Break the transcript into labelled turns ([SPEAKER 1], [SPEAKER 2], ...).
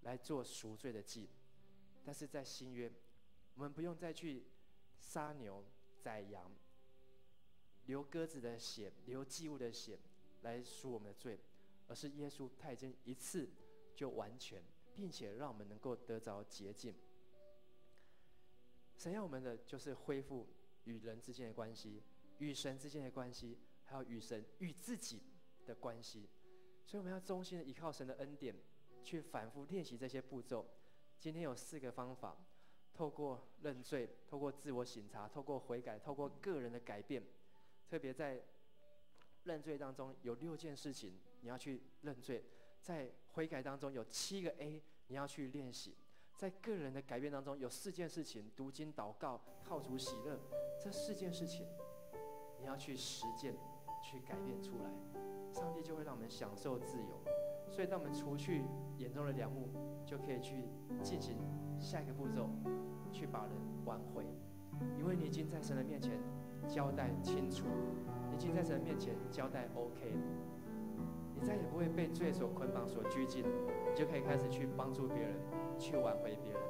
[SPEAKER 1] 来做赎罪的祭。但是在新约，我们不用再去杀牛宰羊，流鸽子的血，流祭物的血来赎我们的罪，而是耶稣他已经一次就完全，并且让我们能够得着洁净。神要我们的就是恢复与人之间的关系，与神之间的关系，还有与神与自己的关系。所以我们要衷心的依靠神的恩典，去反复练习这些步骤。今天有4个方法，透过认罪，透过自我省察，透过悔改，透过个人的改变。特别在认罪当中有6件事情你要去认罪，在悔改当中有7个 A 你要去练习，在个人的改变当中有4件事情，读经、祷告、靠主喜乐，这4件事情你要去实践，去改变出来，上帝就会让我们享受自由。所以当我们除去眼中的梁木，就可以去进行下一个步骤，去把人挽回。因为你已经在神的面前交代清楚，你已经在神的面前交代 OK 了，你再也不会被罪所捆绑所拘禁，你就可以开始去帮助别人，去挽回别人。